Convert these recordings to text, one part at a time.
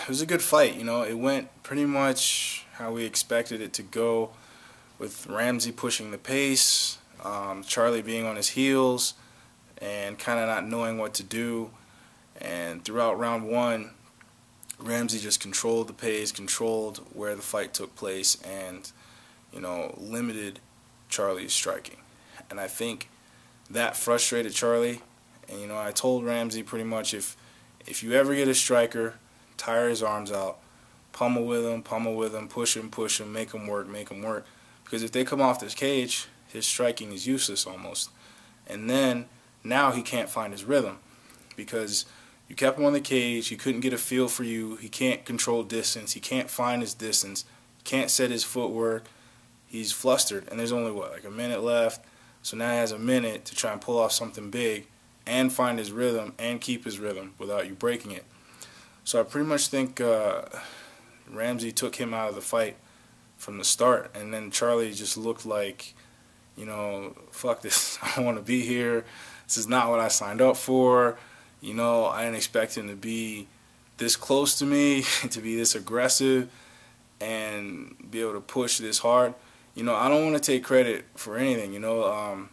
It was a good fight, you know. It went pretty much how we expected it to go, with Ramsey pushing the pace, Charlie being on his heels, and kind of not knowing what to do. And throughout round one, Ramsey just controlled the pace, controlled where the fight took place, and, you know, limited Charlie's striking. And I think that frustrated Charlie. And, you know, I told Ramsey pretty much, if you ever get a striker, tire his arms out, pummel with him, push him, make him work. Because if they come off this cage, his striking is useless almost. And then, now he can't find his rhythm. Because you kept him on the cage, he couldn't get a feel for you, he can't control distance, he can't find his distance, he can't set his footwork, he's flustered. And there's only, what, like a minute left? So now he has a minute to try and pull off something big and find his rhythm and keep his rhythm without you breaking it. So I pretty much think Ramsey took him out of the fight from the start, and then Charlie just looked like, you know, fuck this, I don't want to be here, this is not what I signed up for, you know, I didn't expect him to be this close to me, to be this aggressive, and be able to push this hard. You know, I don't want to take credit for anything, you know.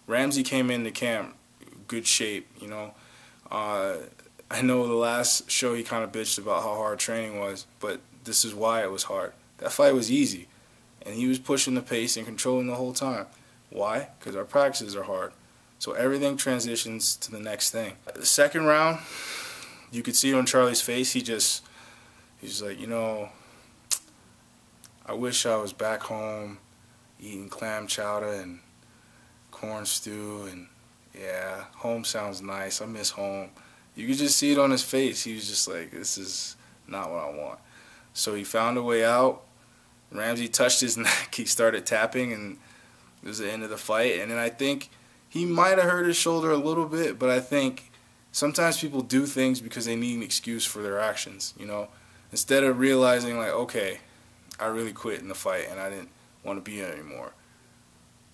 Ramsey came into camp good shape, you know. I know the last show he kind of bitched about how hard training was, but this is why it was hard. That fight was easy, and he was pushing the pace and controlling the whole time. Why? Because our practices are hard. So everything transitions to the next thing. The second round, you could see it on Charlie's face. He's like, you know, I wish I was back home eating clam chowder and corn stew, and yeah, home sounds nice. I miss home. You could just see it on his face. He was just like, this is not what I want. So he found a way out. Ramsey touched his neck. He started tapping, and it was the end of the fight. And then I think he might have hurt his shoulder a little bit, but I think sometimes people do things because they need an excuse for their actions, you know. Instead of realizing, like, okay, I really quit in the fight and I didn't want to be here anymore.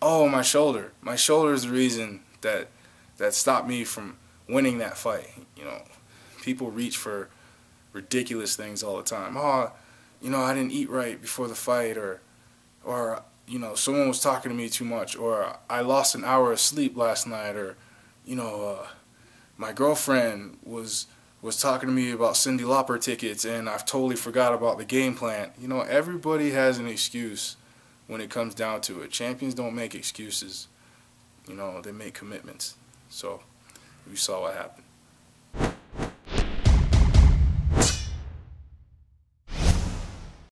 Oh, my shoulder. My shoulder is the reason that stopped me from winning that fight. You know, people reach for ridiculous things all the time. Oh, you know, I didn't eat right before the fight, or you know, someone was talking to me too much, or I lost an hour of sleep last night, or you know, my girlfriend was talking to me about Cyndi Lauper tickets and I've totally forgot about the game plan. You know, everybody has an excuse when it comes down to it. Champions don't make excuses. You know, they make commitments. So we saw what happened.